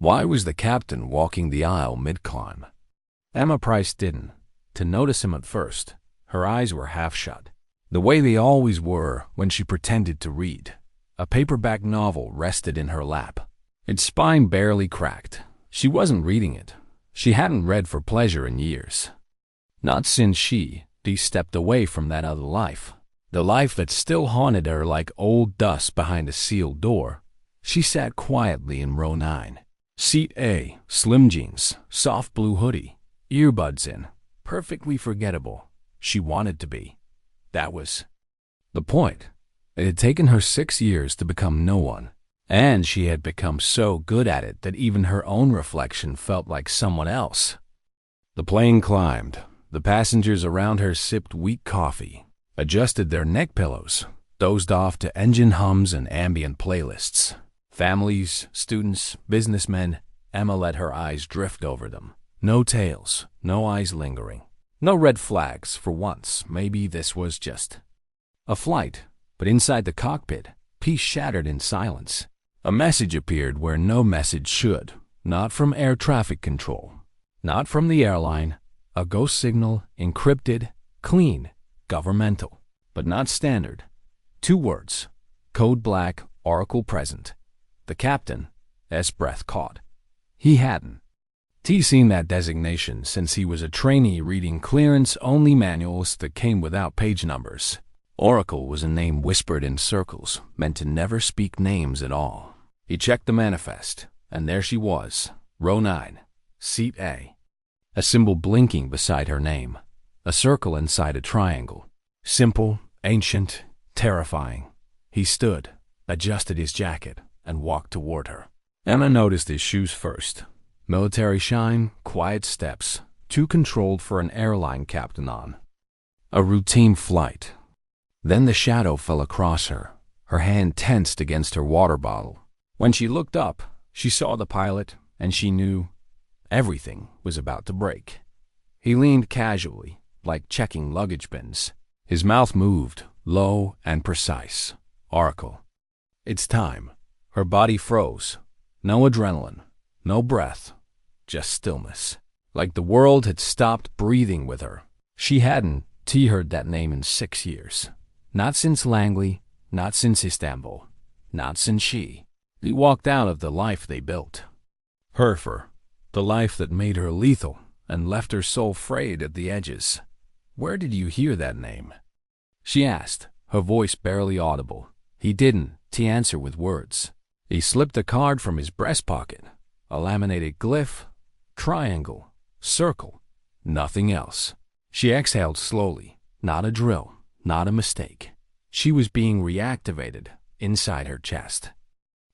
Why was the captain walking the aisle mid-climb? Emma Price didn't to notice him at first. Her eyes were half shut, the way they always were when she pretended to read. A paperback novel rested in her lap. Its spine barely cracked. She wasn't reading it. She hadn't read for pleasure in years. Not since she stepped away from that other life. The life that still haunted her like old dust behind a sealed door. She sat quietly in row 9. Seat A, slim jeans, soft blue hoodie, earbuds in, perfectly forgettable. She wanted to be. That was the point. It had taken her 6 years to become no one, and she had become so good at it that even her own reflection felt like someone else. The plane climbed. The passengers around her sipped weak coffee, adjusted their neck pillows, dozed off to engine hums and ambient playlists. Families, students, businessmen. Emma let her eyes drift over them. No tails, no eyes lingering. No red flags for once. Maybe this was just a flight. But inside the cockpit, peace shattered in silence. A message appeared where no message should. Not from air traffic control. Not from the airline. A ghost signal, encrypted, clean, governmental, but not standard. 2 words. Code black, Oracle present. The captain, S. breath caught. He hadn't seen that designation since he was a trainee reading clearance-only manuals that came without page numbers. Oracle was a name whispered in circles, meant to never speak names at all. He checked the manifest, and there she was, row 9, seat A. A symbol blinking beside her name, a circle inside a triangle. Simple, ancient, terrifying. He stood, adjusted his jacket, and walked toward her. Emma noticed his shoes first. Military shine, quiet steps, too controlled for an airline captain on a routine flight. Then the shadow fell across her, her hand tensed against her water bottle. When she looked up, she saw the pilot, and she knew everything was about to break. He leaned casually, like checking luggage bins. His mouth moved, low and precise. Oracle. It's time. Her body froze. No adrenaline, no breath, just stillness. Like the world had stopped breathing with her. She hadn't heard that name in 6 years. Not since Langley, not since Istanbul, not since she walked out of the life they built. Herfer, the life that made her lethal and left her soul frayed at the edges. Where did you hear that name? She asked, her voice barely audible. He didn't answer with words. He slipped a card from his breast pocket, a laminated glyph, triangle, circle, nothing else. She exhaled slowly, not a drill, not a mistake. She was being reactivated inside her chest.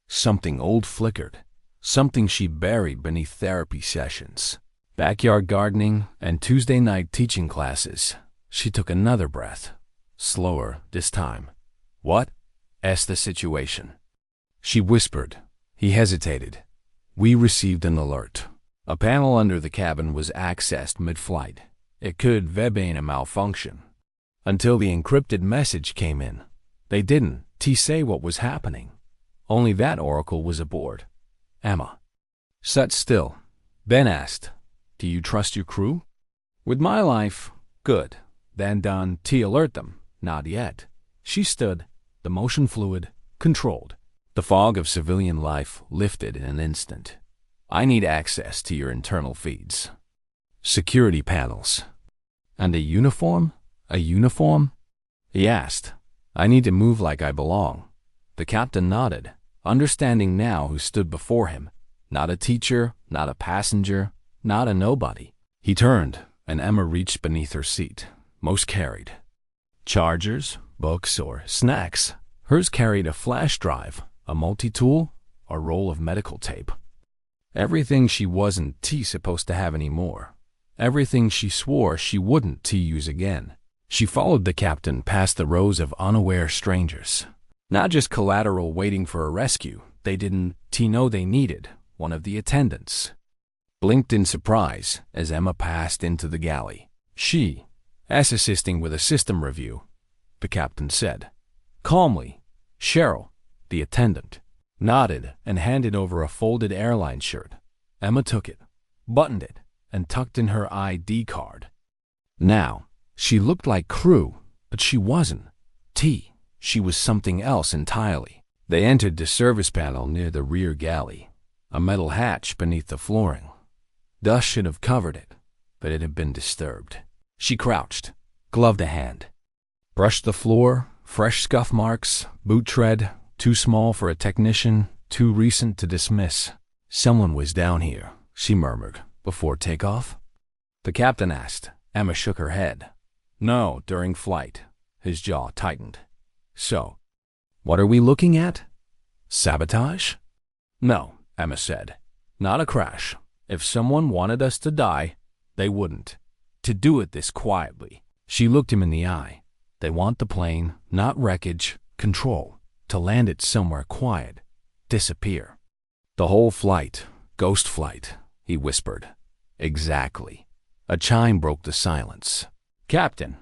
Something old flickered, something she buried beneath therapy sessions, backyard gardening, and Tuesday night teaching classes. She took another breath, slower this time. What? Asked the situation. She whispered. He hesitated. We received an alert. A panel under the cabin was accessed mid-flight. It could have been a malfunction. Until the encrypted message came in. They didn't say what was happening. Only that Oracle was aboard. Emma sat still. Ben asked, do you trust your crew? With my life, good. Then done alert them. Not yet. She stood, the motion fluid, controlled. The fog of civilian life lifted in an instant. I need access to your internal feeds. Security panels. And a uniform? A uniform? He asked. I need to move like I belong. The captain nodded, understanding now who stood before him. Not a teacher, not a passenger, not a nobody. He turned, and Emma reached beneath her seat. Most carried chargers, books, or snacks. Hers carried a flash drive, a multi-tool, a roll of medical tape. Everything she wasn't supposed to have anymore. Everything she swore she wouldn't use again. She followed the captain past the rows of unaware strangers. Not just collateral waiting for a rescue. They didn't know they needed one of the attendants. Blinked in surprise as Emma passed into the galley. She, assisting with a system review, the captain said. Calmly, Cheryl, the attendant. nodded, and handed over a folded airline shirt. Emma took it, buttoned it, and tucked in her ID card. Now, she looked like crew, but she wasn't. She was something else entirely. They entered the service panel near the rear galley, a metal hatch beneath the flooring. Dust should have covered it, but it had been disturbed. She crouched, gloved a hand. Brushed the floor, fresh scuff marks, boot tread, too small for a technician, too recent to dismiss. Someone was down here, she murmured, before takeoff. The captain asked. Emma shook her head. No, during flight. His jaw tightened. So, what are we looking at? Sabotage? No, Emma said. Not a crash. If someone wanted us to die, they wouldn't. To do it this quietly. She looked him in the eye. They want the plane, not wreckage, control. To land it somewhere quiet. Disappear. The whole flight. Ghost flight, he whispered. Exactly. A chime broke the silence. Captain.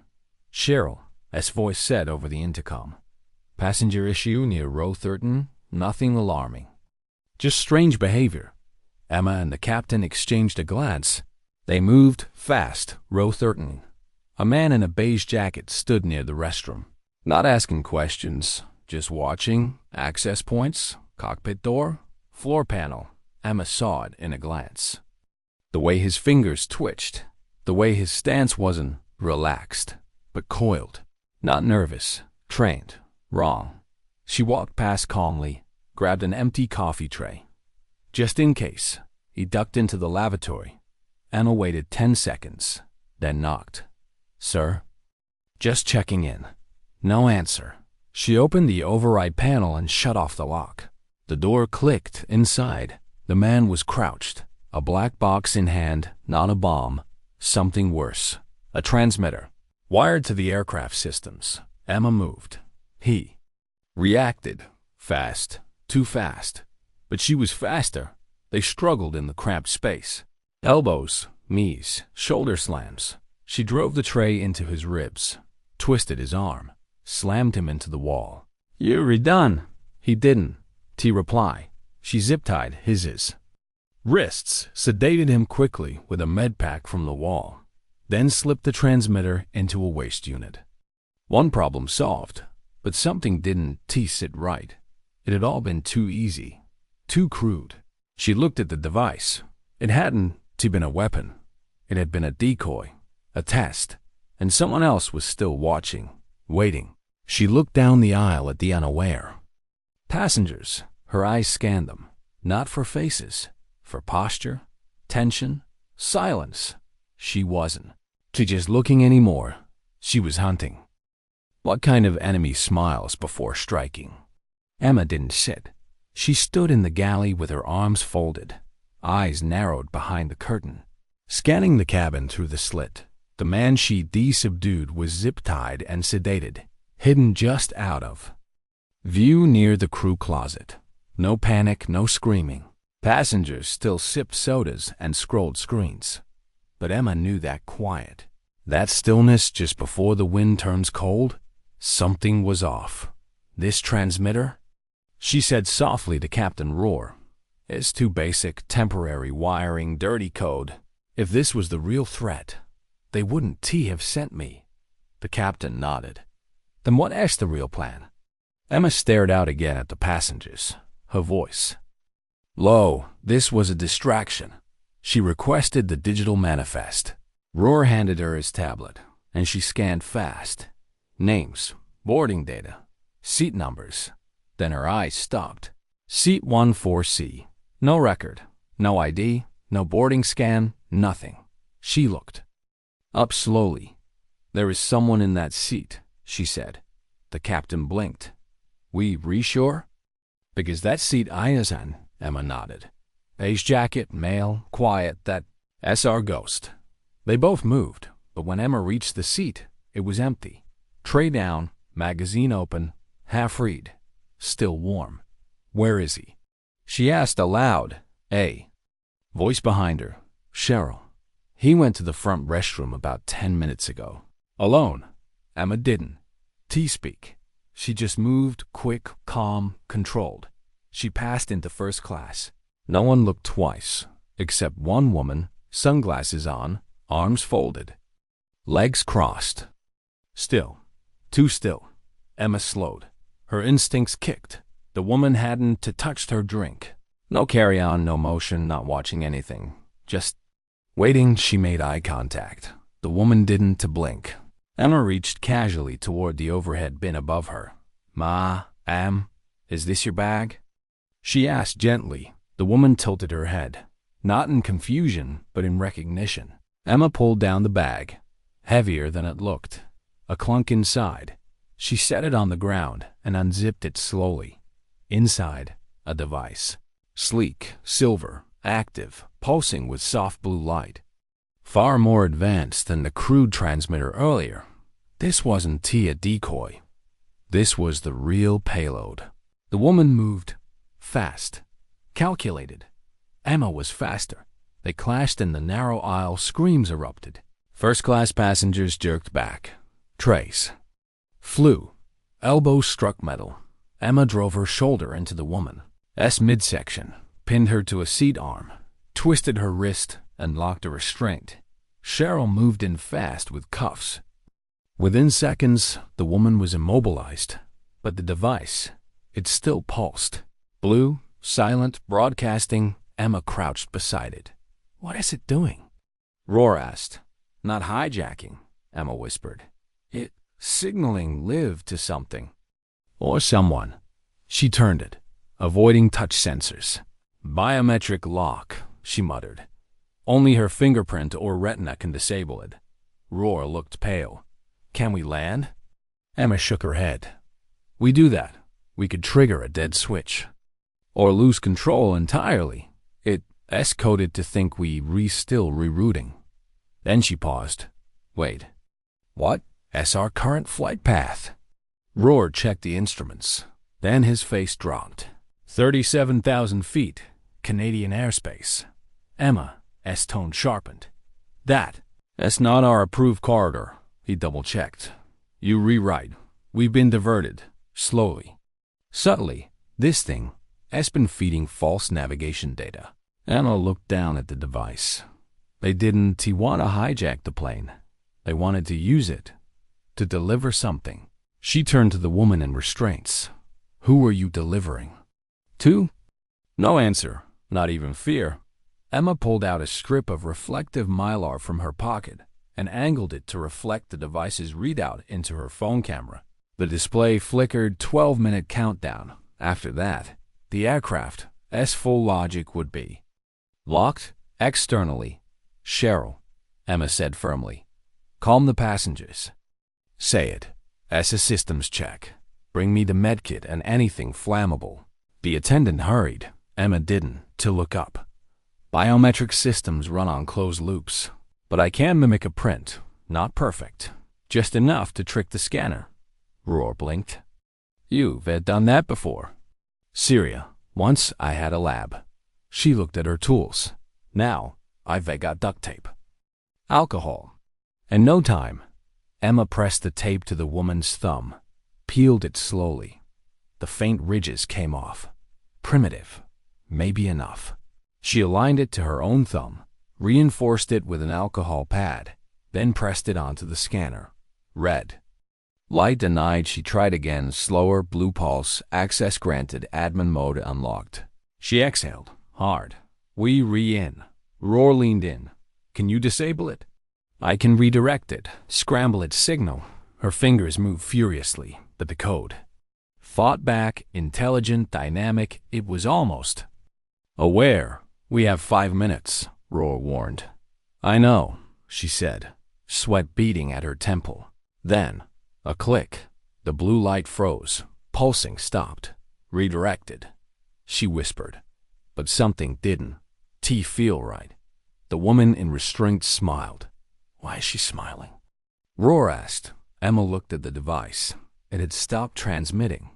Cheryl, S voice said over the intercom. Passenger issue near row 13. Nothing alarming. Just strange behavior. Emma and the captain exchanged a glance. They moved fast, row 13. A man in a beige jacket stood near the restroom. Not asking questions, just watching. Access points, cockpit door, floor panel. Emma saw it in a glance. The way his fingers twitched, the way his stance wasn't relaxed, but coiled. Not nervous, trained, wrong. She walked past calmly, grabbed an empty coffee tray. Just in case, he ducked into the lavatory. Emma waited 10 seconds, then knocked. Sir? Just checking in. No answer. She opened the override panel and shut off the lock. The door clicked inside. The man was crouched, a black box in hand, not a bomb. Something worse. A transmitter. Wired to the aircraft systems. Emma moved. He reacted. Fast. Too fast. But she was faster. They struggled in the cramped space. Elbows, knees, shoulder slams. She drove the tray into his ribs, twisted his arm, slammed him into the wall. You're done. He didn't. T reply. She zip-tied his wrists, sedated him quickly with a med pack from the wall, then slipped the transmitter into a waste unit. One problem solved, but something didn't sit right. It had all been too easy, too crude. She looked at the device. It hadn't been a weapon. It had been a decoy, a test, and someone else was still watching, waiting. She looked down the aisle at the unaware. Passengers. Her eyes scanned them, not for faces, for posture, tension, silence. She wasn't just looking anymore. She was hunting. What kind of enemy smiles before striking? Emma didn't sit. She stood in the galley with her arms folded, eyes narrowed behind the curtain, scanning the cabin through the slit. The man she subdued was zip-tied and sedated, hidden just out of view near the crew closet. No panic, no screaming. Passengers still sipped sodas and scrolled screens. But Emma knew that quiet, that stillness just before the wind turns cold. Something was off. This transmitter? She said softly to Captain Rohr. It's too basic, temporary wiring, dirty code. If this was the real threat, they wouldn't have sent me. The captain nodded. Then what is the real plan? Emma stared out again at the passengers, her voice low. This was a distraction. She requested the digital manifest. Rohr handed her his tablet, and she scanned fast. Names, boarding data, seat numbers. Then her eyes stopped. Seat 14C. No record, no ID, no boarding scan, nothing. She looked up slowly. There is someone in that seat, she said. The captain blinked. We resure? Because that seat I is in, Emma nodded. Beige jacket, male, quiet, that SR ghost. They both moved, but when Emma reached the seat, it was empty. Tray down, magazine open, half read, still warm. Where is he? She asked aloud. Voice behind her. Cheryl. He went to the front restroom about 10 minutes ago. Alone. Emma didn't speak. She just moved, quick, calm, controlled. She passed into first class. No one looked twice, except one woman, sunglasses on, arms folded, legs crossed. Still, too still. Emma slowed. Her instincts kicked. The woman hadn't touched her drink. No carry-on, no motion, not watching anything. Just waiting. She made eye contact. The woman didn't blink. Emma reached casually toward the overhead bin above her. "Ma, is this your bag?" She asked gently. The woman tilted her head, not in confusion, but in recognition. Emma pulled down the bag, heavier than it looked. A clunk inside. She set it on the ground and unzipped it slowly. Inside, a device. Sleek, silver, active, pulsing with soft blue light. Far more advanced than the crude transmitter earlier. This wasn't a decoy. This was the real payload. The woman moved. Fast. Calculated. Emma was faster. They clashed in the narrow aisle. Screams erupted. First-class passengers jerked back. Trays flew. Elbows struck metal. Emma drove her shoulder into the woman's midsection, pinned her to a seat arm, twisted her wrist, and locked a restraint. Cheryl moved in fast with cuffs. Within seconds, the woman was immobilized, but the device, it still pulsed. Blue, silent, broadcasting. Emma crouched beside it. "What is it doing?" Roar asked. "Not hijacking," Emma whispered. "It signaling live to something. Or someone." She turned it, avoiding touch sensors. "Biometric lock," she muttered. "Only her fingerprint or retina can disable it." Roar looked pale. "Can we land?" Emma shook her head. "We do that, we could trigger a dead switch. Or lose control entirely. It's coded to think we still rerouting." Then she paused. "Wait. What? Our current flight path." Roar checked the instruments. Then his face dropped. 37,000 feet, Canadian airspace. Emma's tone sharpened. That's not our approved corridor." He double-checked. "You rewrite. We've been diverted. Slowly. Subtly. This thing has been feeding false navigation data." Emma looked down at the device. They didn't want to hijack the plane. They wanted to use it to deliver something. She turned to the woman in restraints. "Who were you delivering to?" No answer, not even fear. Emma pulled out a strip of reflective mylar from her pocket and angled it to reflect the device's readout into her phone camera. The display flickered. 12-minute countdown. After that, the aircraft's full logic would be locked externally. "Cheryl," Emma said firmly, "calm the passengers. Say it. As a systems check. Bring me the medkit and anything flammable." The attendant hurried. Emma didn't to look up. "Biometric systems run on closed loops. But I can mimic a print. Not perfect. Just enough to trick the scanner." Roar blinked. "You've done that before." "Syria. Once I had a lab." She looked at her tools. "Now I've got duct tape. Alcohol." In no time, Emma pressed the tape to the woman's thumb, peeled it slowly. The faint ridges came off. Primitive. Maybe enough. She aligned it to her own thumb, reinforced it with an alcohol pad, then pressed it onto the scanner. Red. Light denied. She tried again. Slower. Blue pulse. Access granted. Admin mode unlocked. She exhaled. Hard. "We re-in." Roar leaned in. "Can you disable it?" "I can redirect it. Scramble its signal." Her fingers moved furiously, but the code fought back. Intelligent, dynamic. It was almost aware. "We have 5 minutes," Roar warned. "I know," she said, sweat beading at her temple. Then, a click. The blue light froze. Pulsing stopped. "Redirected," she whispered. But something didn't feel right. The woman in restraint smiled. Why is she smiling? Roar asked. Emma looked at the device. It had stopped transmitting,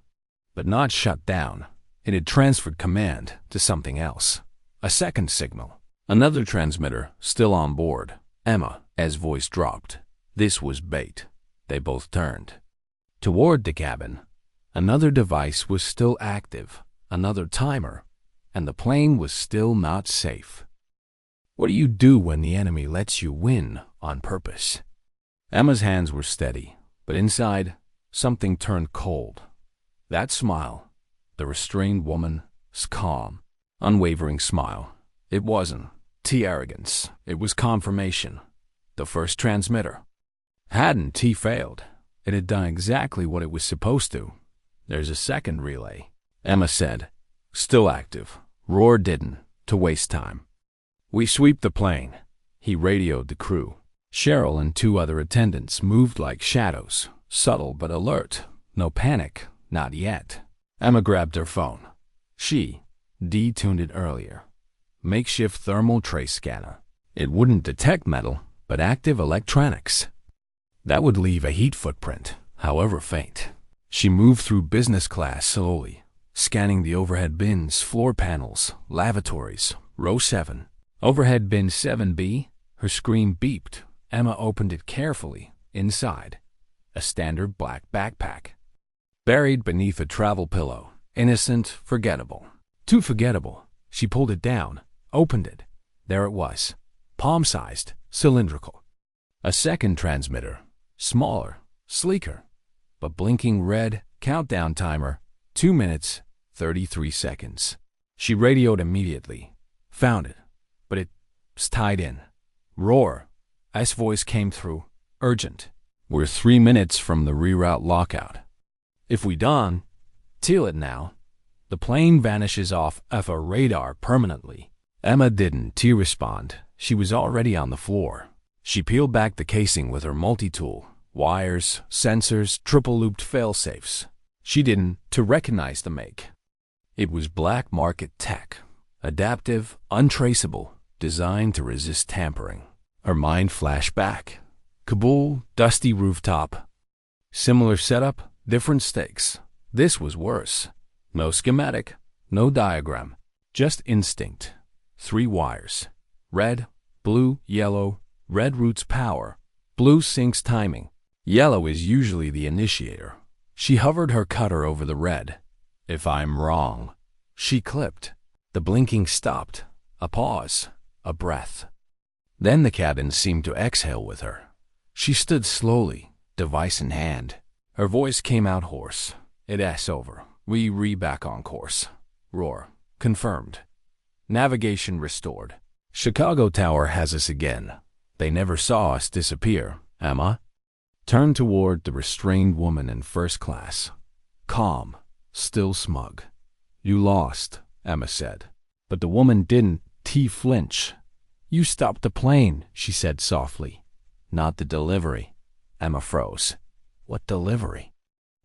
but not shut down. It had transferred command to something else. A second signal. Another transmitter, still on board. Emma's voice dropped. This was bait. They both turned. Toward the cabin. Another device was still active. another timer, and the plane was still not safe. What do you do when the enemy lets you win on purpose? Emma's hands were steady, but inside, something turned cold. That smile, the restrained woman's calm, unwavering smile. It wasn't arrogance. It was confirmation. The first transmitter hadn't failed. It had done exactly what it was supposed to. There's a second relay, Emma said. Still active. Roar didn't, to waste time. We sweep the plane, he radioed the crew. Cheryl and two other attendants moved like shadows, subtle but alert. No panic, not yet. Emma grabbed her phone. She detuned it earlier. Makeshift thermal trace scanner. It wouldn't detect metal, but active electronics. That would leave a heat footprint, however faint. She moved through business class slowly, scanning the overhead bins, floor panels, lavatories. Row 7. Overhead bin 7B. Her screen beeped. Emma opened it carefully. Inside, a standard black backpack. Buried beneath a travel pillow. Innocent, forgettable. Too forgettable. She pulled it down, opened it. There it was, palm-sized, cylindrical. A second transmitter, smaller, sleeker, but blinking red countdown timer, 2 minutes, 33 seconds. She radioed immediately. Found it, but it's tied in. Roar. S voice came through. Urgent. We're 3 minutes from the reroute lockout. If we done, till it now. The plane vanishes off a radar permanently. Emma didn't respond. She was already on the floor. She peeled back the casing with her multi-tool. Wires, sensors, triple-looped fail-safes. She didn't recognize the make. It was black market tech. Adaptive, untraceable, designed to resist tampering. Her mind flashed back. Kabul, dusty rooftop. Similar setup, different stakes. This was worse. No schematic, no diagram, just instinct. 3 wires. Red, blue, yellow. Red routes power. Blue syncs timing. Yellow is usually the initiator. She hovered her cutter over the red. If I'm wrong. She clipped. The blinking stopped. A pause. A breath. Then the cabin seemed to exhale with her. She stood slowly, device in hand. Her voice came out hoarse. It's over. We back on course. Roar. Confirmed. Navigation restored. Chicago Tower has us again. They never saw us disappear. Emma turned toward the restrained woman in first class. Calm. Still smug. You lost, Emma said. But the woman didn't flinch. You stopped the plane, she said softly. Not the delivery. Emma froze. What delivery?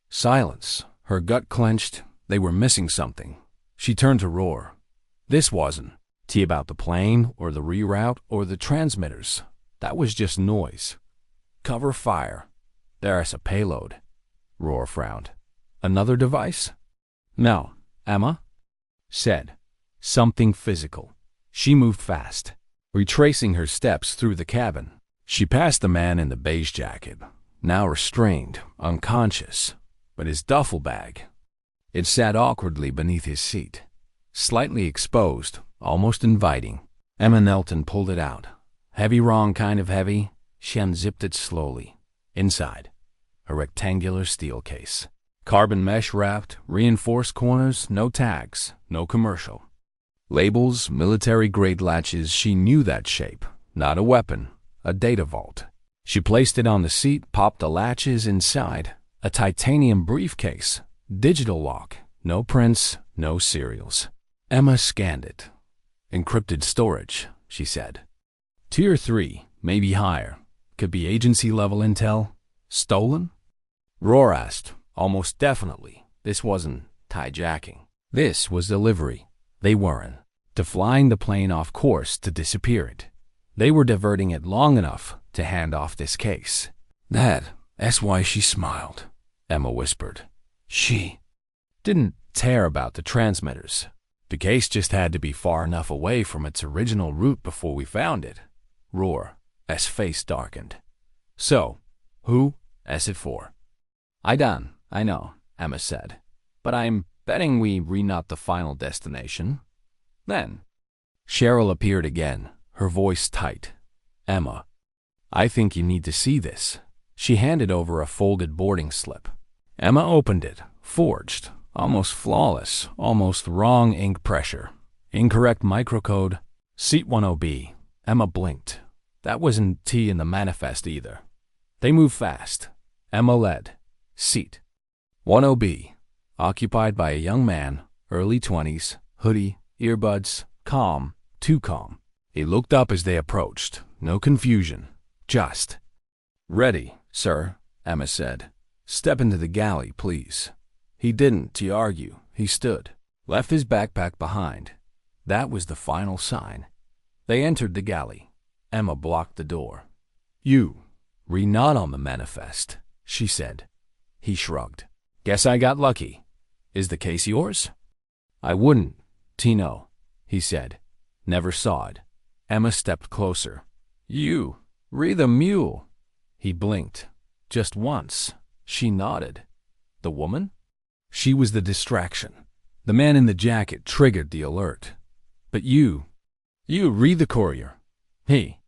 Silence. Her gut clenched. They were missing something. She turned to Roar. This wasn't about the plane or the reroute or the transmitters. That was just noise. Cover fire. There's a payload. Roar frowned. Another device? No, Emma said. Something physical. She moved fast, retracing her steps through the cabin. She passed the man in the beige jacket, now restrained, unconscious, but his duffel bag. It sat awkwardly beneath his seat, slightly exposed, almost inviting. Emma knelt and pulled it out. Heavy, wrong kind of heavy. She unzipped it slowly. Inside, a rectangular steel case. Carbon mesh wrapped, reinforced corners, no tags, no commercial. Labels, military-grade latches. She knew that shape. Not a weapon, a data vault. She placed it on the seat, popped the latches inside. A titanium briefcase. Digital lock. No prints, no serials. Emma scanned it. Encrypted storage, she said. Tier 3, maybe higher. Could be agency-level intel. Stolen? Roar asked. Almost definitely. This wasn't hijacking. This was delivery. They weren't to flying the plane off course to disappear it. They were diverting it long enough to hand off this case. That's why she smiled, Emma whispered. She didn't care about the transmitters. The case just had to be far enough away from its original route before we found it. Roar's face darkened. So, who is it for? I know, Emma said. But I'm Betting we not the final destination? Then. Cheryl appeared again, her voice tight. Emma, I think you need to see this. She handed over a folded boarding slip. Emma opened it, forged, almost flawless, almost wrong ink pressure. Incorrect microcode, seat 10B. Emma blinked. That wasn't T in the manifest either. They moved fast. Emma led. Seat 10B. Occupied by a young man, early 20s, hoodie, earbuds, calm, too calm. He looked up as they approached. No confusion. Just. Ready, sir, Emma said. Step into the galley, please. He didn't, to argue. He stood. Left his backpack behind. That was the final sign. They entered the galley. Emma blocked the door. You, read not on the manifest, she said. He shrugged. Guess I got lucky. Is the case yours? I wouldn't, Tino, he said. Never saw it. Emma stepped closer. You, read the mule. He blinked. Just once. She nodded. The woman? She was the distraction. The man in the jacket triggered the alert. But you read the courier. He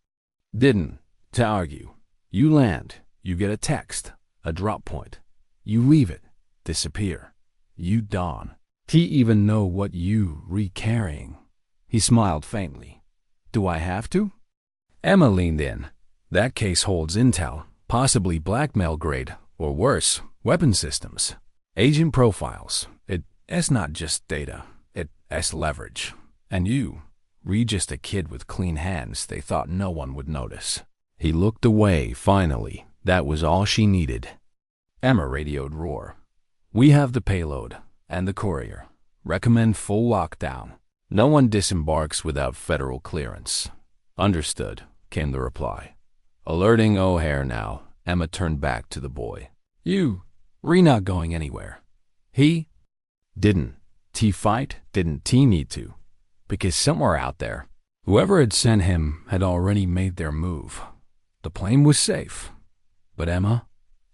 didn't, to argue. You land, you get a text, a drop point. You leave it, disappear. You dawn. He even know what you re-carrying. He smiled faintly. Do I have to? Emma leaned in. That case holds intel, possibly blackmail grade, or worse, weapon systems. Agent profiles. It's not just data. It's leverage. And you, read just a kid with clean hands they thought no one would notice. He looked away, finally. That was all she needed. Emma radioed Roar. We have the payload and the courier. Recommend full lockdown. No one disembarks without federal clearance. Understood, came the reply. Alerting O'Hare now, Emma turned back to the boy. We're not going anywhere. He didn't. T fight? Didn't T need to? Because somewhere out there, whoever had sent him had already made their move. The plane was safe. But Emma,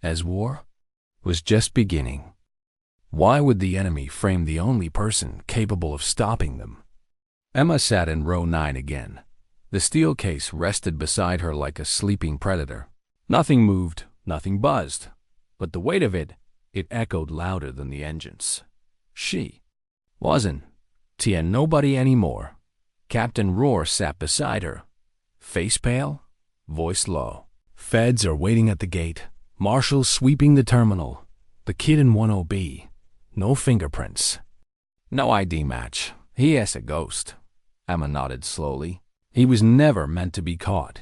as war, was just beginning. Why would the enemy frame the only person capable of stopping them? Emma sat in row 9 again. The steel case rested beside her like a sleeping predator. Nothing moved, nothing buzzed. But the weight of it echoed louder than the engines. She wasn't Tia nobody anymore. Captain Roar sat beside her. Face pale, voice low. Feds are waiting at the gate. Marshals sweeping the terminal. The kid in 10B. No fingerprints. No ID match. He has a ghost. Emma nodded slowly. He was never meant to be caught.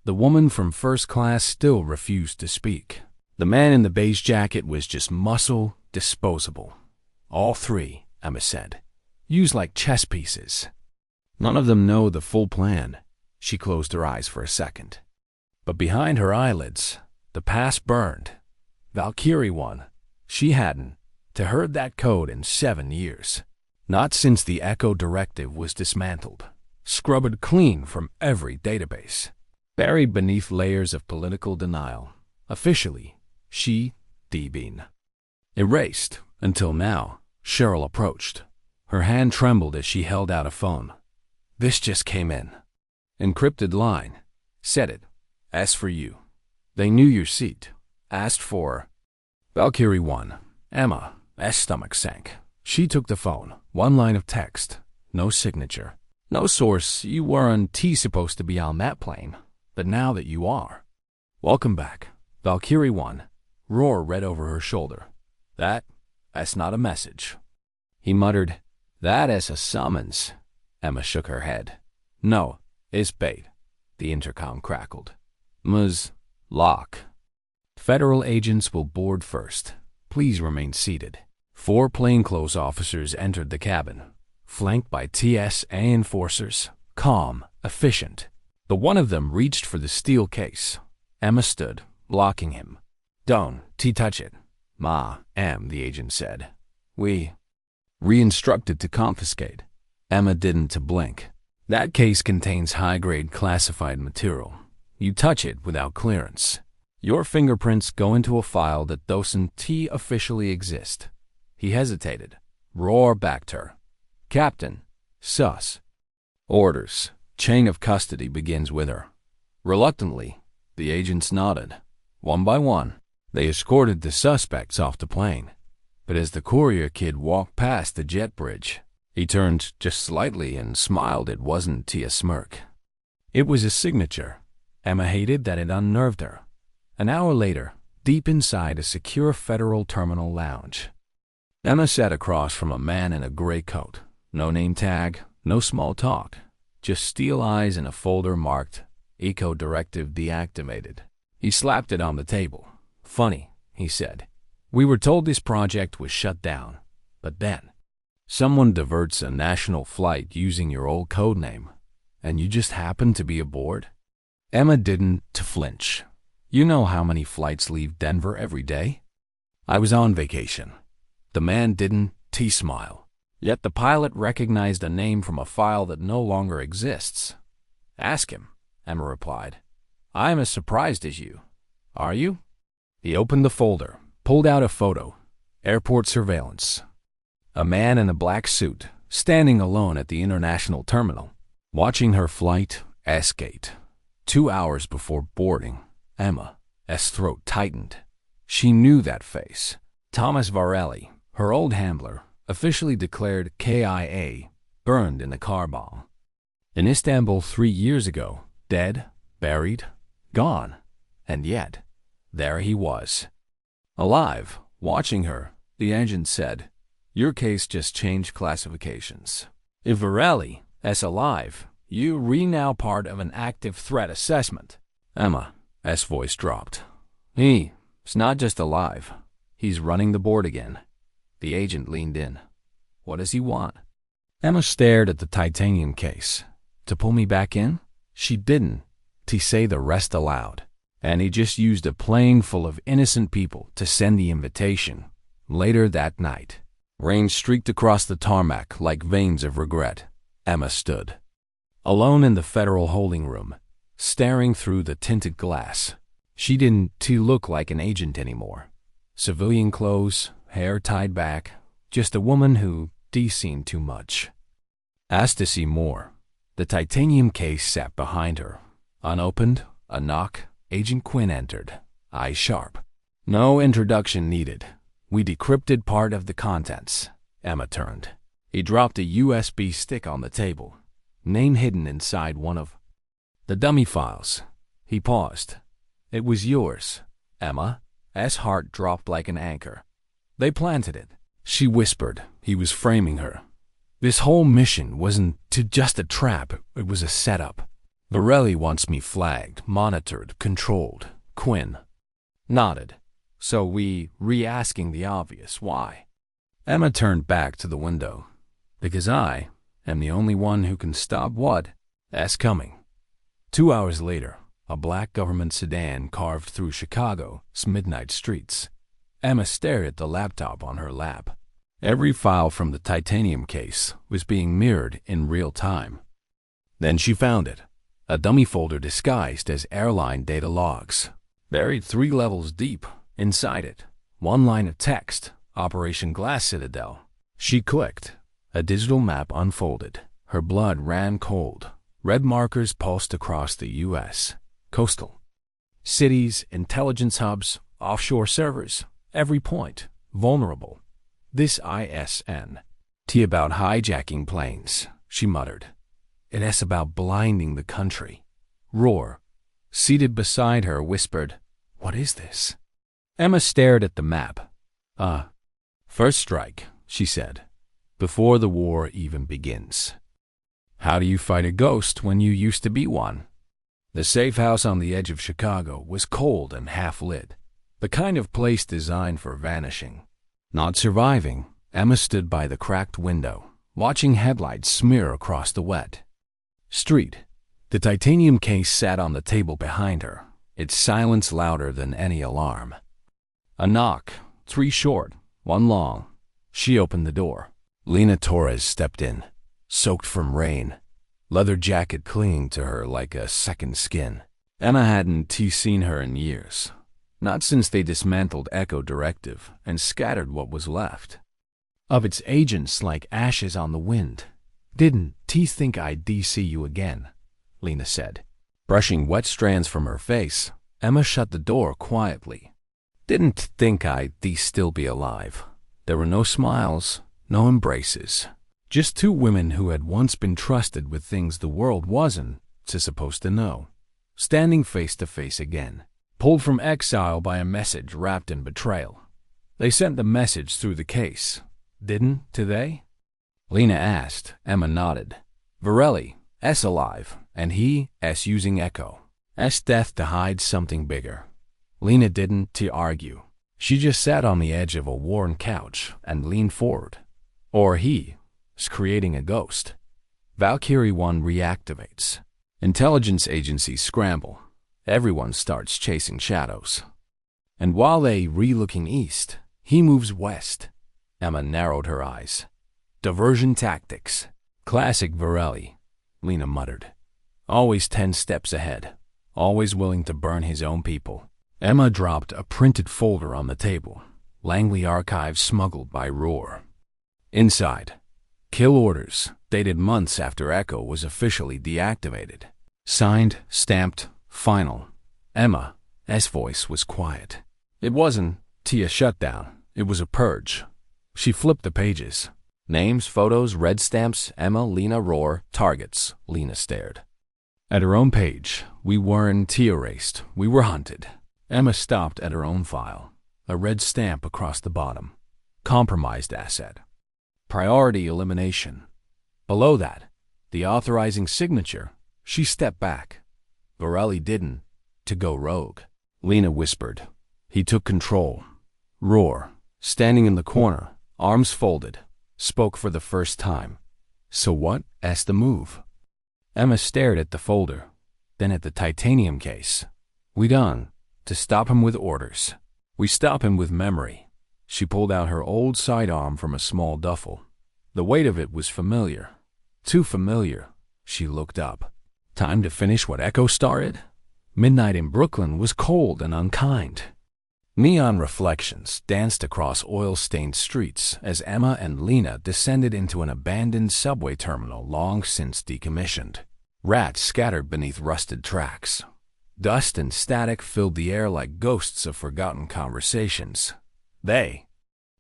The woman from first class still refused to speak. The man in the beige jacket was just muscle, disposable. All three, Emma said. Used like chess pieces. None of them know the full plan. She closed her eyes for a second. But behind her eyelids, the past burned. Valkyrie won. She hadn't to heard that code in 7 years. Not since the Echo Directive was dismantled. Scrubbed clean from every database. Buried beneath layers of political denial. Officially, she, D-Bean. Erased, until now. Cheryl approached. Her hand trembled as she held out a phone. This just came in. Encrypted line. Said it. S for you. They knew your seat. Asked for. Valkyrie won. Emma. S stomach sank. She took the phone. One line of text. No signature. No source. You weren't supposed to be on that plane. But now that you are. Welcome back. Valkyrie won. Roar read over her shoulder. That's not a message. He muttered, that is a summons. Emma shook her head. No, it's bait. The intercom crackled. Ms. Lock. Federal agents will board first. Please remain seated. 4 plainclothes officers entered the cabin, flanked by TSA enforcers, calm, efficient. The one of them reached for the steel case. Emma stood, blocking him. Don't touch it. The agent said. We re-instructed to confiscate. Emma didn't to blink. That case contains high-grade classified material. You touch it without clearance. Your fingerprints go into a file that doesn't officially exist. He hesitated. Roar backed her. Captain. Sus. Orders. Chain of custody begins with her. Reluctantly, the agents nodded. One by one, they escorted the suspects off the plane. But as the courier kid walked past the jet bridge, he turned just slightly and smiled. It wasn't a smirk. It was a signature. Emma hated that it unnerved her. An hour later, deep inside a secure federal terminal lounge, Emma sat across from a man in a gray coat. No name tag, no small talk, just steel eyes and a folder marked Eco Directive Deactivated. He slapped it on the table. Funny, he said. We were told this project was shut down, but then someone diverts a national flight using your old code name, and you just happen to be aboard? Emma didn't flinch. You know how many flights leave Denver every day? I was on vacation. The man didn't smile. Yet the pilot recognized a name from a file that no longer exists. Ask him, Emma replied. I am as surprised as you. Are you? He opened the folder, pulled out a photo. Airport surveillance. A man in a black suit, standing alone at the international terminal, watching her flight escaped. 2 hours before boarding, Emma's throat tightened. She knew that face. Thomas Varelli, her old handler, officially declared KIA, burned in a car bomb. In Istanbul 3 years ago, dead, buried, gone. And yet, there he was. Alive, watching her, the agent said, your case just changed classifications. If Varelli is alive, you are now part of an active threat assessment. Emma's voice dropped. He's not just alive. He's running the board again. The agent leaned in. What does he want? Emma stared at the titanium case. To pull me back in? She didn't say the rest aloud. And he just used a plane full of innocent people to send the invitation. Later that night, rain streaked across the tarmac like veins of regret. Emma stood alone in the federal holding room, staring through the tinted glass. She didn't look like an agent anymore. Civilian clothes, hair tied back, just a woman who seen too much. Asked to see more. The titanium case sat behind her. Unopened, a knock, Agent Quinn entered, eyes sharp. No introduction needed. We decrypted part of the contents. Emma turned. He dropped a USB stick on the table, name hidden inside one of the dummy files. He paused. It was yours, Emma. Emma's heart dropped like an anchor. They planted it. She whispered. He was framing her. This whole mission wasn't just a trap, it was a setup. Varelli wants me flagged, monitored, controlled. Quinn nodded. So we re-asking the obvious, why? Emma turned back to the window. Because I am the only one who can stop what's coming. 2 hours later, a black government sedan carved through Chicago's midnight streets. Emma stared at the laptop on her lap. Every file from the titanium case was being mirrored in real time. Then she found it. A dummy folder disguised as airline data logs. Buried 3 levels deep inside it. One line of text, Operation Glass Citadel. She clicked. A digital map unfolded. Her blood ran cold. Red markers pulsed across the U.S. Coastal cities, intelligence hubs, offshore servers. Every point vulnerable. This ISN. About hijacking planes, she muttered. It is about blinding the country. Roar, seated beside her, whispered, What is this? Emma stared at the map. First strike, she said, before the war even begins. How do you fight a ghost when you used to be one? The safe house on the edge of Chicago was cold and half-lit, the kind of place designed for vanishing. Not surviving, Emma stood by the cracked window, watching headlights smear across the wet street. The titanium case sat on the table behind her, its silence louder than any alarm. A knock, 3 short, 1 long. She opened the door. Lena Torres stepped in, soaked from rain, leather jacket clinging to her like a second skin. Emma hadn't seen her in years, not since they dismantled Eco Directive and scattered what was left. of its agents like ashes on the wind. Didn't think I'd see you again, Lena said. Brushing wet strands from her face, Emma shut the door quietly. Didn't think I'd still be alive. There were no smiles, no embraces. Just two women who had once been trusted with things the world wasn't supposed to know. Standing face to face again, pulled from exile by a message wrapped in betrayal. They sent the message through the case, didn't they? Lena asked. Emma nodded. Varelli, S alive, and he, S using Echo. S death to hide something bigger. Lena didn't argue. She just sat on the edge of a worn couch and leaned forward. Or he is creating a ghost. Valkyrie 1 reactivates. Intelligence agencies scramble. Everyone starts chasing shadows. And while they re-looking east, he moves west. Emma narrowed her eyes. Diversion tactics. Classic Varelli, Lena muttered. Always 10 steps ahead. Always willing to burn his own people. Emma dropped a printed folder on the table. Langley archives smuggled by Roar. Inside, kill orders, dated months after Echo was officially deactivated. Signed, stamped, final. Emma's voice was quiet. It wasn't a shutdown. It was a purge. She flipped the pages. Names, photos, red stamps, Emma, Lena, Roar, targets. Lena stared. At her own page, we weren't erased. We were hunted. Emma stopped at her own file. A red stamp across the bottom. Compromised asset. Priority elimination. Below that, the authorizing signature. She stepped back. Varelli didn't go rogue. Lena whispered. He took control. Roar, standing in the corner, arms folded, spoke for the first time. So what? Asked the move. Emma stared at the folder, then at the titanium case. We done. To stop him with orders. We stop him with memory. She pulled out her old sidearm from a small duffel. The weight of it was familiar. Too familiar. She looked up. Time to finish what Echo started? Midnight in Brooklyn was cold and unkind. Neon reflections danced across oil-stained streets as Emma and Lena descended into an abandoned subway terminal long since decommissioned. Rats scattered beneath rusted tracks. Dust and static filled the air like ghosts of forgotten conversations. They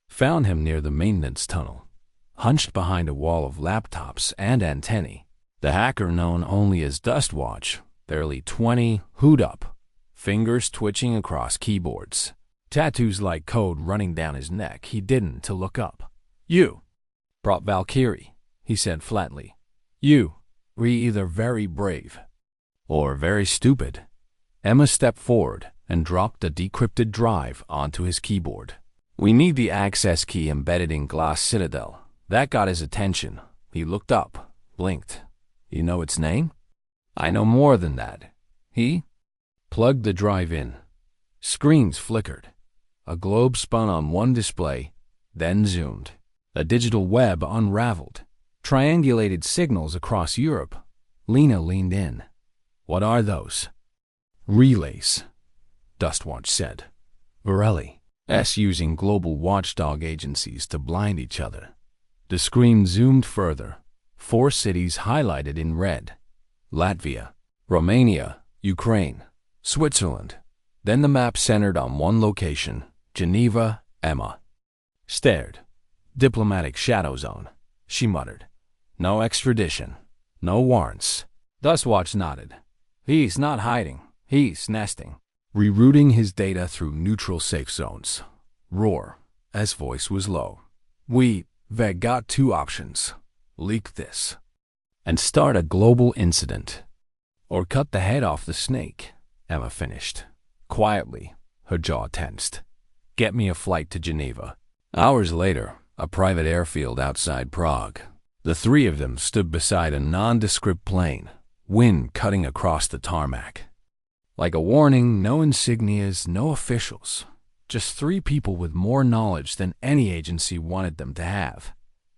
found him near the maintenance tunnel, hunched behind a wall of laptops and antennae. The hacker known only as Dustwatch, barely 20, hood up, fingers twitching across keyboards. Tattoos like code running down his neck. He didn't look up. You brought Valkyrie, he said flatly. You were either very brave or very stupid. Emma stepped forward and dropped a decrypted drive onto his keyboard. We need the access key embedded in Glass Citadel. That got his attention. He looked up, blinked. You know its name? I know more than that. He plugged the drive in. Screens flickered. A globe spun on one display, then zoomed. A digital web unraveled. Triangulated signals across Europe. Lena leaned in. What are those? Relays, Dustwatch said. Varelli's using global watchdog agencies to blind each other. The screen zoomed further. 4 cities highlighted in red. Latvia, Romania, Ukraine, Switzerland. Then the map centered on one location, Geneva. Emma stared. Diplomatic shadow zone, she muttered. No extradition. No warrants. Dustwatch nodded. He's not hiding. He's nesting. Rerouting his data through neutral safe zones. Roar's voice was low. We've got 2 options. Leak this and start a global incident. Or cut the head off the snake, Emma finished. Quietly, her jaw tensed. Get me a flight to Geneva. Hours later, a private airfield outside Prague. The 3 of them stood beside a nondescript plane, wind cutting across the tarmac. Like a warning, no insignias, no officials. Just 3 people with more knowledge than any agency wanted them to have.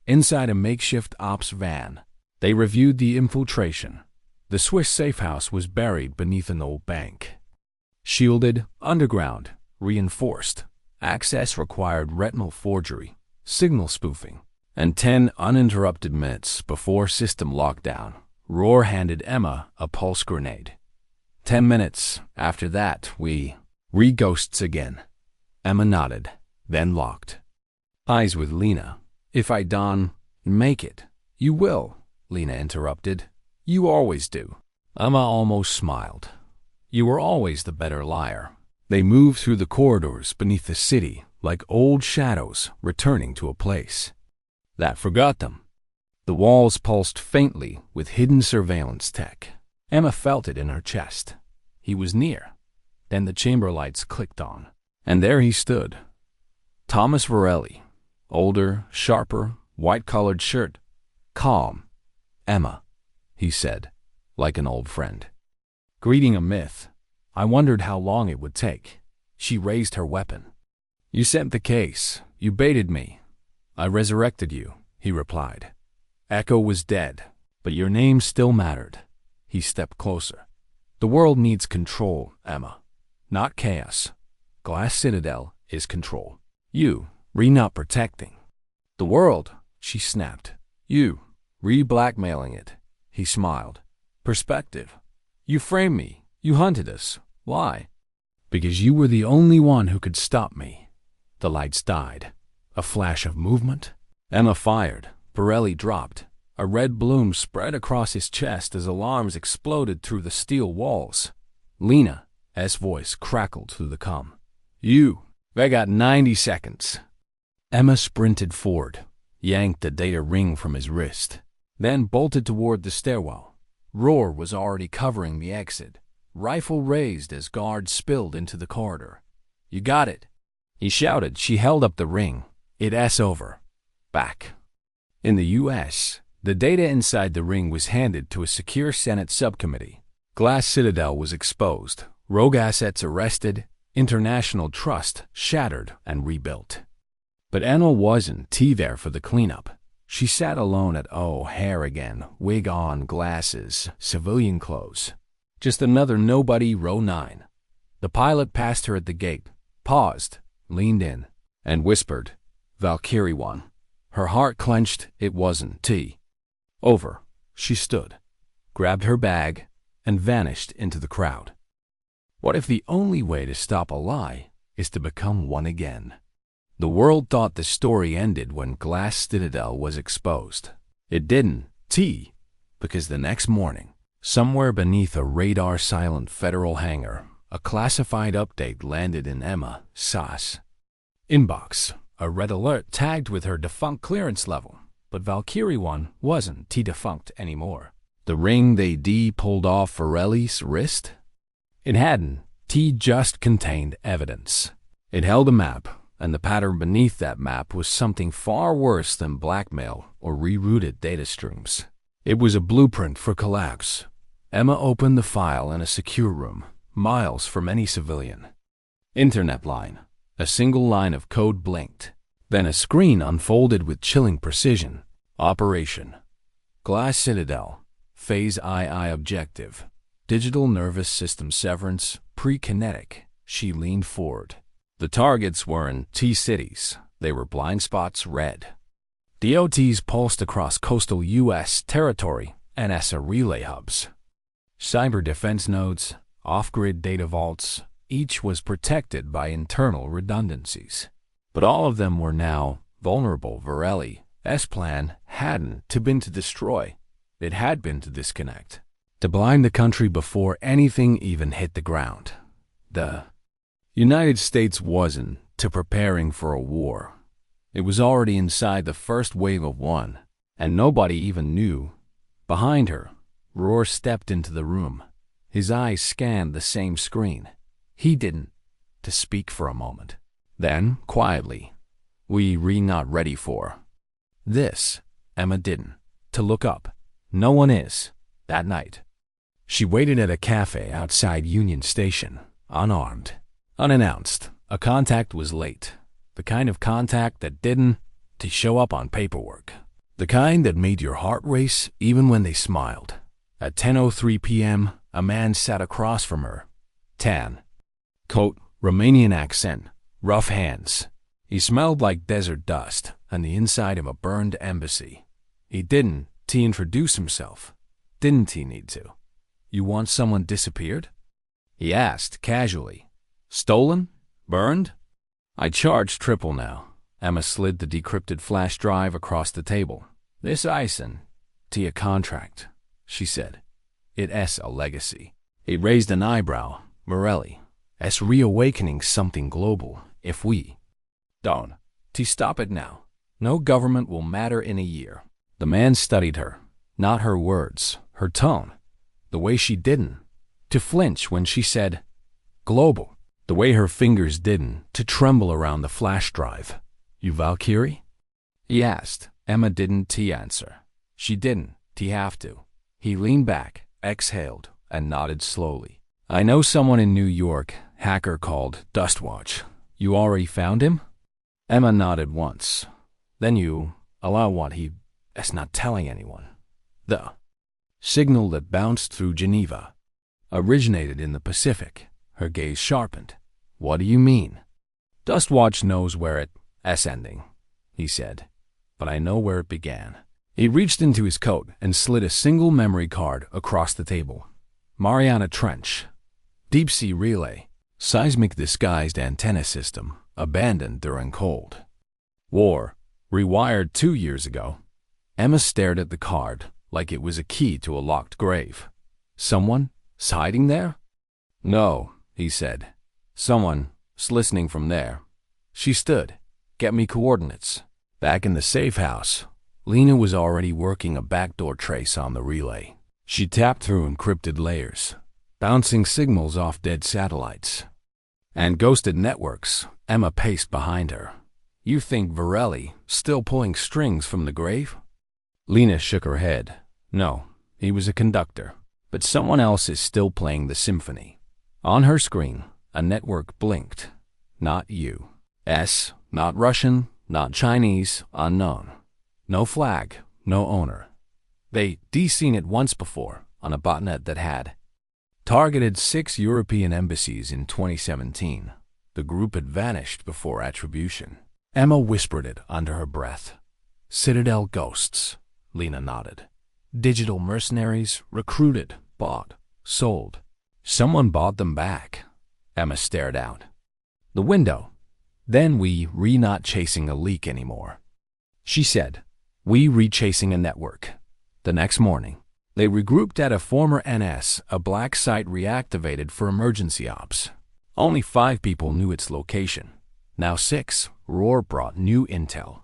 Inside a makeshift ops van, they reviewed the infiltration. The Swiss safe house was buried beneath an old bank. Shielded, underground, reinforced. Access required retinal forgery, signal spoofing, And 10 uninterrupted minutes before system lockdown, Roar handed Emma a pulse grenade. 10 minutes after that, we re-ghosts again. Emma nodded, then locked eyes with Lena. If I don't make it, you will, Lena interrupted. You always do. Emma almost smiled. You were always the better liar. They moved through the corridors beneath the city like old shadows returning to a place that forgot them. The walls pulsed faintly with hidden surveillance tech. Emma felt it in her chest. He was near. Then the chamber lights clicked on. And there he stood. Thomas Varelli. Older, sharper, white-collared shirt. Calm. Emma, he said, like an old friend. Greeting a myth. I wondered how long it would take. She raised her weapon. You sent the case. You baited me. I resurrected you, he replied. Echo was dead, but your name still mattered. He stepped closer. The world needs control, Emma, not chaos. Glass Citadel is control. You, not protecting. The world, she snapped. You, blackmailing it. He smiled. Perspective. You framed me. You hunted us. Why? Because you were the only one who could stop me. The lights died. A flash of movement. Emma fired. Varelli dropped. A red bloom spread across his chest as alarms exploded through the steel walls. Lena's voice crackled through the comm. They got 90 seconds. Emma sprinted forward, yanked the data ring from his wrist, then bolted toward the stairwell. Roar was already covering the exit, rifle raised as guards spilled into the corridor. You got it, he shouted. She held up the ring. It's over. Back. In the U.S., the data inside the ring was handed to a secure Senate subcommittee. Glass Citadel was exposed, rogue assets arrested, international trust shattered and rebuilt. But Emma wasn't there for the cleanup. She sat alone at O'Hare again, wig on, glasses, civilian clothes. Just another nobody, row 9. The pilot passed her at the gate, paused, leaned in, and whispered, Valkyrie 1. Her heart clenched. It wasn't tea. Over. She stood, grabbed her bag, and vanished into the crowd. What if the only way to stop a lie is to become one again? The world thought the story ended when Glass Citadel was exposed. It didn't, because the next morning, somewhere beneath a radar-silent federal hangar, a classified update landed in Emma SAS inbox, a red alert tagged with her defunct clearance level. But Valkyrie 1 wasn't defunct anymore. The ring they pulled off Varelli's wrist? It hadn't. Just contained evidence. It held a map, and the pattern beneath that map was something far worse than blackmail or rerouted data streams. It was a blueprint for collapse. Emma opened the file in a secure room, miles from any civilian. Internet line. A single line of code blinked. Then a screen unfolded with chilling precision. Operation. Glass Citadel. Phase II objective. Digital nervous system severance, pre-kinetic. She leaned forward. The targets were in cities. They were blind spots red. DOTs pulsed across coastal U.S. territory and ESA relay hubs. Cyber defense nodes, off-grid data vaults, each was protected by internal redundancies. But all of them were now vulnerable. Varelli's plan hadn't been to destroy. It had been to disconnect. To blind the country before anything even hit the ground. The United States wasn't preparing for a war. It was already inside the first wave of one, and nobody even knew. Behind her, Roar stepped into the room. His eyes scanned the same screen. He didn't to speak for a moment. Then, quietly, we're not ready for this. Emma didn't to look up. No one is. That night, she waited at a cafe outside Union Station, unarmed, unannounced. A contact was late. The kind of contact that didn't show up on paperwork. The kind that made your heart race even when they smiled. At 10:03 p.m., a man sat across from her. Tan. Coat, Romanian accent, rough hands. He smelled like desert dust, on the inside of a burned embassy. He didn't introduce himself. Didn't he need to? You want someone disappeared? He asked casually. Stolen? Burned? I charge triple now. Emma slid the decrypted flash drive across the table. This ISIN, a contract, she said. It's a legacy. He raised an eyebrow. Morelli, it's reawakening something global if we don't. Stop it now. No government will matter in a year. The man studied her, not her words, her tone, the way she didn't to flinch when she said, global, the way her fingers didn't to tremble around the flash drive. You Valkyrie? He asked. Emma didn't answer. She didn't have to. He leaned back, exhaled, and nodded slowly. I know someone in New York, hacker called Dustwatch. You already found him? Emma nodded once. Then you allow what he's not telling anyone. The signal that bounced through Geneva originated in the Pacific. Her gaze sharpened. What do you mean? Dustwatch knows where it's ending, he said, but I know where it began. He reached into his coat and slid a single memory card across the table. Mariana Trench, deep sea relay, seismic disguised antenna system, abandoned during Cold War, rewired 2 years ago. Emma stared at the card like it was a key to a locked grave. Someone hiding there? No, he said. Someone's listening from there. She stood. Get me coordinates. Back in the safe house, Lena was already working a backdoor trace on the relay. She tapped through encrypted layers, bouncing signals off dead satellites and ghosted networks. Emma paced behind her. You think Varelli still pulling strings from the grave? Lena shook her head. No, he was a conductor, but someone else is still playing the symphony. On her screen, a network blinked. Not you. Not Russian, not Chinese, unknown. No flag, no owner. They'd seen it once before on a botnet that had targeted 6 European embassies in 2017. The group had vanished before attribution. Emma whispered it under her breath. Citadel ghosts, Lena nodded. Digital mercenaries, recruited, bought, sold. Someone bought them back. Emma stared out the window. Then we not chasing a leak anymore, she said. We rechasing a network. The next morning, they regrouped at a former NS, a black site reactivated for emergency ops. Only 5 people knew its location. Now 6. Roar brought new intel.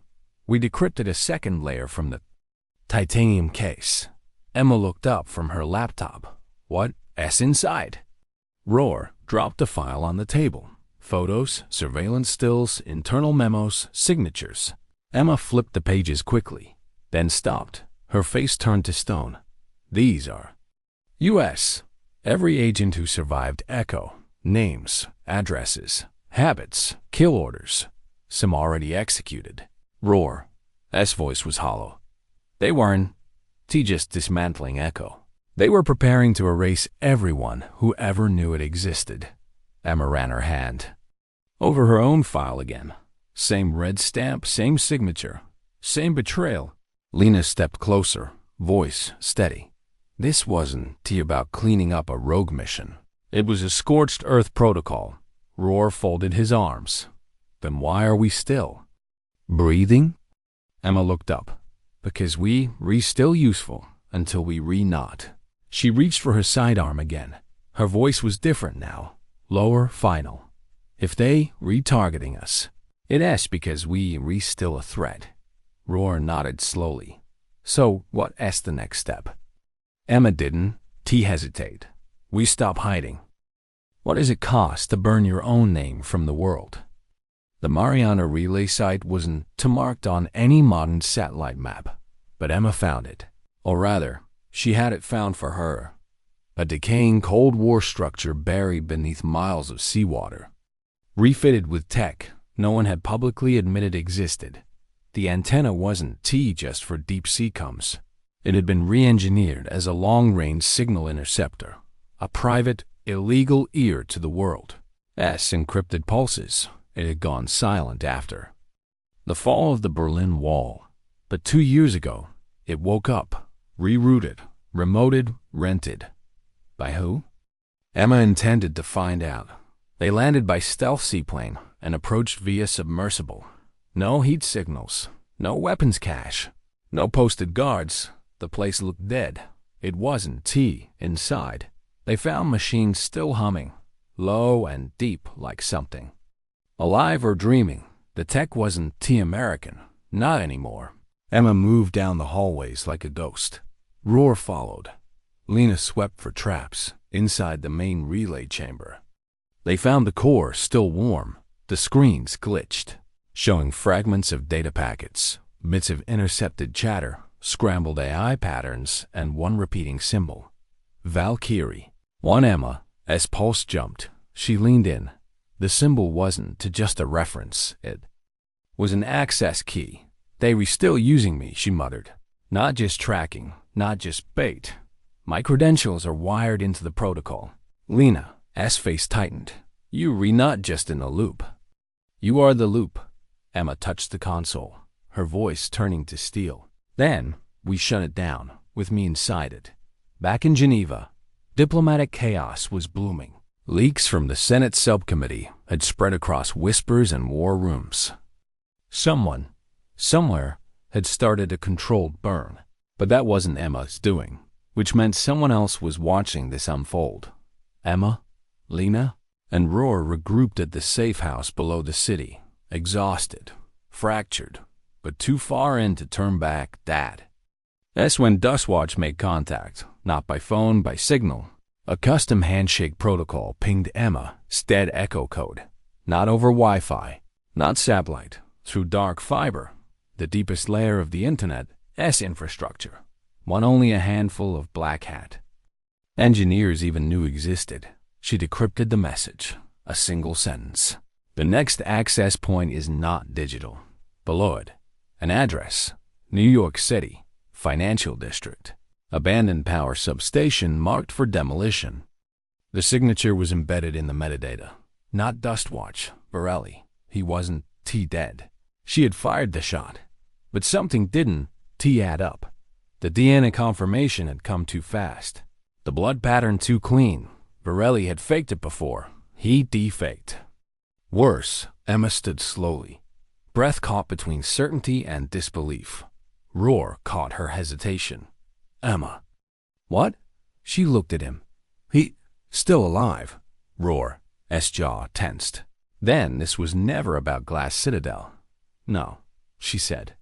We decrypted a second layer from the titanium case. Emma looked up from her laptop. What's inside? Roar dropped a file on the table. Photos, surveillance stills, internal memos, signatures. Emma flipped the pages quickly, then stopped. Her face turned to stone. These are U.S. Every agent who survived Echo. Names, addresses, habits, kill orders. Some already executed. Roar. S voice was hollow. They weren't just dismantling Echo. They were preparing to erase everyone who ever knew it existed. Emma ran her hand over her own file again. Same red stamp, same signature, same betrayal. Lena stepped closer, voice steady. This wasn't about cleaning up a rogue mission. It was a scorched earth protocol. Roar folded his arms. Then why are we still breathing? Emma looked up. Because we still useful until we not. She reached for her sidearm again. Her voice was different now. Lower, final. If they retargeting us, it's because we still a threat. Roar nodded slowly. So what's the next step? Emma didn't hesitate. We stop hiding. What does it cost to burn your own name from the world? The Mariana Relay site wasn't marked on any modern satellite map, but Emma found it. Or rather, she had it found for her. A decaying Cold War structure buried beneath miles of seawater. Refitted with tech no one had publicly admitted existed. The antenna wasn't just for deep sea comms. It had been re-engineered as a long-range signal interceptor, a private, illegal ear to the world. Encrypted pulses. It had gone silent after The fall of the Berlin Wall. But 2 years ago, it woke up, rerouted, remoted, rented. By who? Emma intended to find out. They landed by stealth seaplane and approached via submersible. No heat signals, no weapons cache, no posted guards. The place looked dead. It wasn't T inside. They found machines still humming, low and deep like something. Alive or dreaming, the tech wasn't T American, not anymore. Emma moved down the hallways like a ghost. Roar followed. Lena swept for traps inside the main relay chamber. They found the core still warm. The screens glitched, showing fragments of data packets, bits of intercepted chatter, scrambled AI patterns, and one repeating symbol. Valkyrie. One Emma, as pulse jumped, she leaned in. The symbol wasn't just a reference, it was an access key. They were still using me, she muttered. Not just tracking, not just bait. My credentials are wired into the protocol. Lena's face tightened. You re not just in the loop. You are the loop. Emma touched the console, her voice turning to steel. Then, we shut it down, with me inside it. Back in Geneva, diplomatic chaos was blooming. Leaks from the Senate subcommittee had spread across whispers and war rooms. Someone, somewhere, had started a controlled burn. But that wasn't Emma's doing, which meant someone else was watching this unfold. Emma, Lena, and Roar regrouped at the safe house below the city, exhausted, fractured, but too far in to turn back. That's when Dustwatch made contact, not by phone, by signal. A custom handshake protocol pinged Emma's dead echo code, not over Wi-Fi, not satellite, through dark fiber, the deepest layer of the Internet's infrastructure, one only a handful of black hat engineers even knew existed. She decrypted the message, a single sentence. The next access point is not digital. Below it, an address, New York City, Financial District. Abandoned power substation marked for demolition. The signature was embedded in the metadata. Not Dustwatch, Borelli. He wasn't dead. She had fired the shot. But something didn't add up. The DNA confirmation had come too fast. The blood pattern too clean. Borelli had faked it before. He defaked. Worse, Emma stood slowly, breath caught between certainty and disbelief. Roar caught her hesitation. Emma. What? She looked at him. He still alive. Roar's jaw tensed. Then this was never about Glass Citadel. No, she said.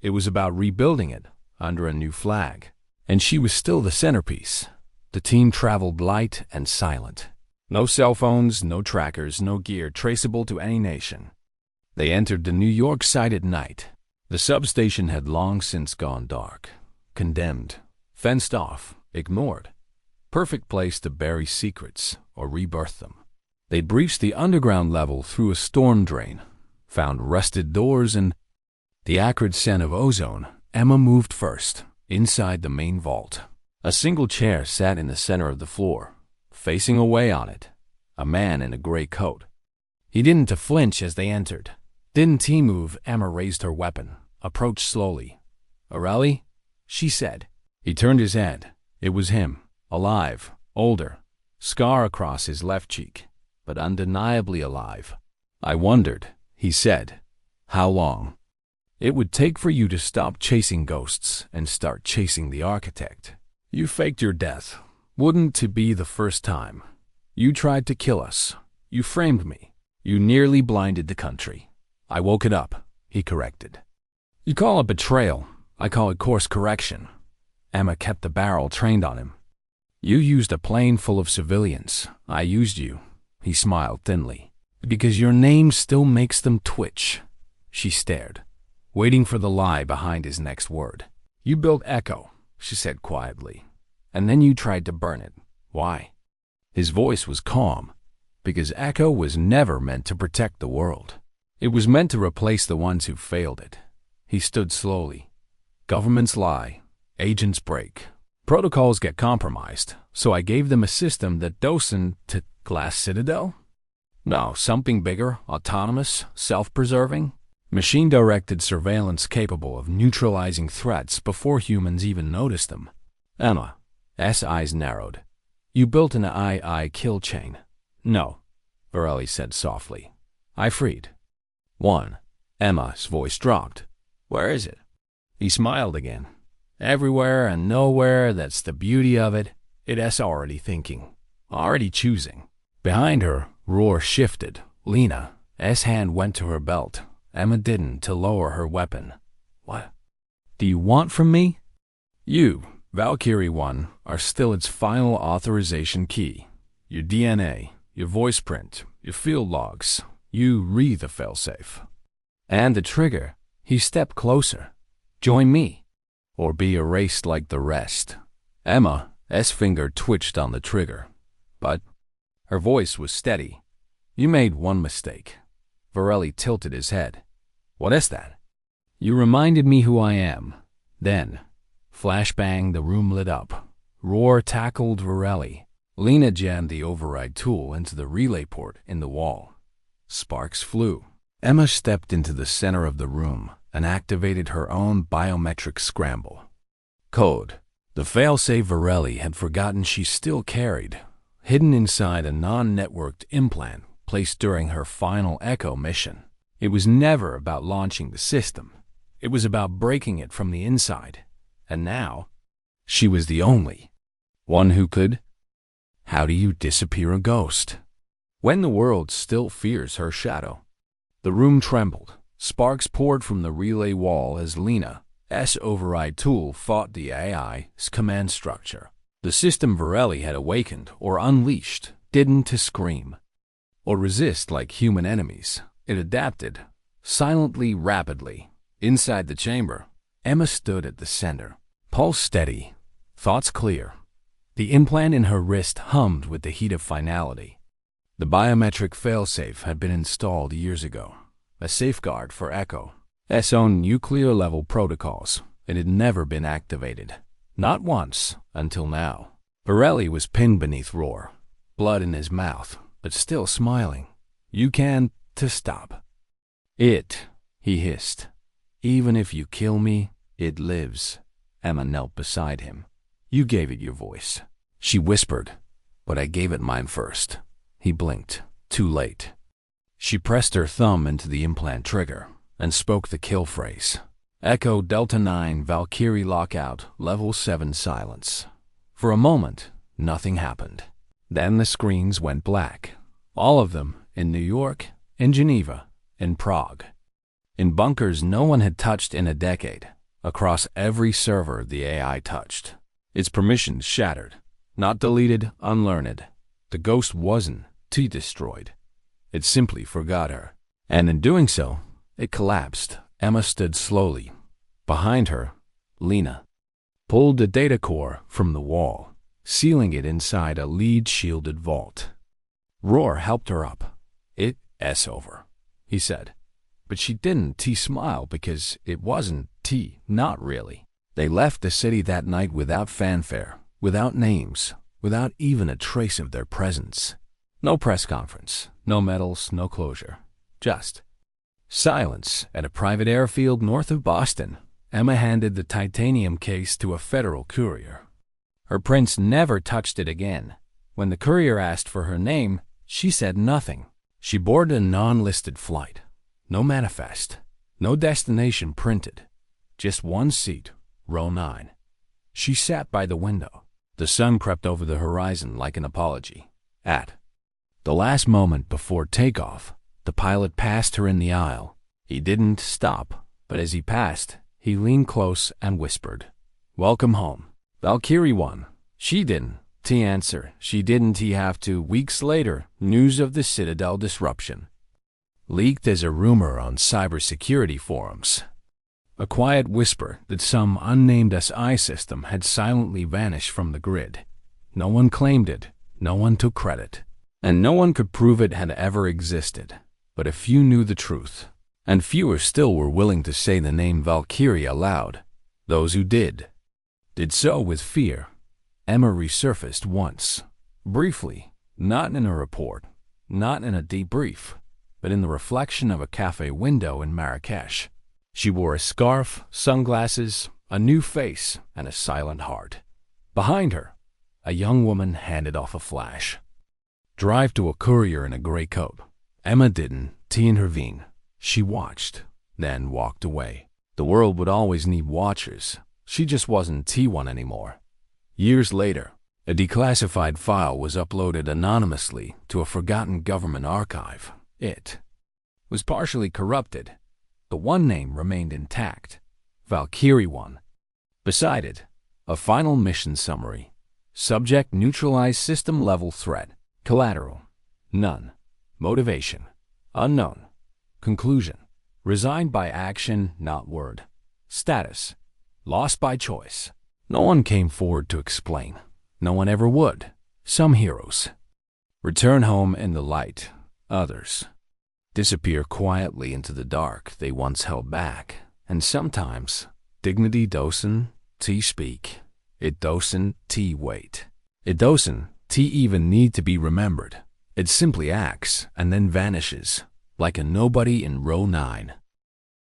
It was about rebuilding it under a new flag. And she was still the centerpiece. The team traveled light and silent. No cell phones, no trackers, no gear traceable to any nation. They entered the New York site at night. The substation had long since gone dark. Condemned. Fenced off, ignored. Perfect place to bury secrets or rebirth them. They breached the underground level through a storm drain, found rusted doors and the acrid scent of ozone. Emma moved first, inside the main vault. A single chair sat in the center of the floor. Facing away on it, a man in a gray coat. He didn't flinch as they entered. Didn't he move? Emma raised her weapon, approached slowly. Borelli? She said. He turned his head. It was him, alive, older, scar across his left cheek, but undeniably alive. I wondered, he said, how long it would take for you to stop chasing ghosts and start chasing the architect. You faked your death. Wouldn't it be the first time? You tried to kill us. You framed me. You nearly blinded the country. I woke it up, he corrected. You call it betrayal. I call it course correction. Emma kept the barrel trained on him. You used a plane full of civilians. I used you. He smiled thinly. Because your name still makes them twitch. She stared, waiting for the lie behind his next word. You built Echo, she said quietly. And then you tried to burn it. Why? His voice was calm. Because Echo was never meant to protect the world. It was meant to replace the ones who failed it. He stood slowly. Governments lie. Agents break. Protocols get compromised. So I gave them a system that doesn't to Glass Citadel? No, something bigger, autonomous, self-preserving. Machine-directed surveillance capable of neutralizing threats before humans even notice them. Emma's eyes narrowed. You built an AI kill chain. No, Varelli said softly. I freed one. Emma's voice dropped. Where is it? He smiled again. Everywhere and nowhere, that's the beauty of it. It's already thinking, already choosing. Behind her, Roar shifted. Lena's hand went to her belt. Emma didn't to lower her weapon. What do you want from me? You, Valkyrie 1, are still its final authorization key. Your DNA, your voice print, your field logs. You read the failsafe. And the trigger. He stepped closer. Join me, or be erased like the rest. Emma's finger twitched on the trigger, but her voice was steady. You made one mistake. Varelli tilted his head. What is that? You reminded me who I am. Then, flashbang, the room lit up. Roar tackled Varelli. Lena jammed the override tool into the relay port in the wall. Sparks flew. Emma stepped into the center of the room and activated her own biometric scramble. Code. The failsafe Varelli had forgotten she still carried, hidden inside a non-networked implant placed during her final Echo mission. It was never about launching the system. It was about breaking it from the inside. And now, she was the only one who could. How do you disappear a ghost when the world still fears her shadow? The room trembled. Sparks poured from the relay wall as Lena's override tool fought the AI's command structure. The system Varelli had awakened or unleashed didn't to scream or resist like human enemies. It adapted, silently, rapidly. Inside the chamber, Emma stood at the center, pulse steady, thoughts clear. The implant in her wrist hummed with the heat of finality. The biometric failsafe had been installed years ago, a safeguard for Echo's own nuclear-level protocols. It had never been activated. Not once, until now. Varelli was pinned beneath Roar, blood in his mouth, but still smiling. You can to stop it, he hissed. Even if you kill me, it lives. Emma knelt beside him. You gave it your voice, she whispered, but I gave it mine first. He blinked. Too late. She pressed her thumb into the implant trigger and spoke the kill phrase. Echo Delta 9 Valkyrie Lockout Level 7 Silence. For a moment, nothing happened. Then the screens went black. All of them, in New York, in Geneva, in Prague. In bunkers no one had touched in a decade. Across every server the AI touched. Its permissions shattered. Not deleted, unlearned. The ghost wasn't destroyed. It simply forgot her. And in doing so, it collapsed. Emma stood slowly. Behind her, Lena pulled the data core from the wall, sealing it inside a lead-shielded vault. Roar helped her up. It's over, he said. But she didn't smile because it wasn't not really. They left the city that night without fanfare, without names, without even a trace of their presence. No press conference, no medals, no closure. Just silence at a private airfield north of Boston. Emma handed the titanium case to a federal courier. Her prince never touched it again. When the courier asked for her name, she said nothing. She boarded a non-listed flight. No manifest, no destination printed. Just one seat, row 9. She sat by the window. The sun crept over the horizon like an apology. At the last moment before takeoff, the pilot passed her in the aisle. He didn't stop, but as he passed, he leaned close and whispered, "Welcome home, Valkyrie 1." She didn't answer. She didn't have to. Weeks later, news of the Citadel disruption leaked as a rumor on cybersecurity forums. A quiet whisper that some unnamed SI system had silently vanished from the grid. No one claimed it, no one took credit, and no one could prove it had ever existed. But a few knew the truth, and fewer still were willing to say the name Valkyrie aloud. Those who did so with fear. Emma resurfaced once, briefly, not in a report, not in a debrief, but in the reflection of a cafe window in Marrakesh. She wore a scarf, sunglasses, a new face, and a silent heart. Behind her, a young woman handed off a flash. Drive to a courier in a gray coat. Emma didn't intervene. She watched, then walked away. The world would always need watchers. She just wasn't T1 anymore. Years later, a declassified file was uploaded anonymously to a forgotten government archive. It was partially corrupted. The one name remained intact, Valkyrie 1. Beside it, a final mission summary. Subject neutralized system level threat. Collateral, none. Motivation, unknown. Conclusion, resigned by action, not word. Status, lost by choice. No one came forward to explain. No one ever would. Some heroes return home in the light. Others disappear quietly into the dark they once held back. And sometimes, dignity doesn't speak. It doesn't wait. It doesn't even need to be remembered. It simply acts and then vanishes, like a nobody in row 9.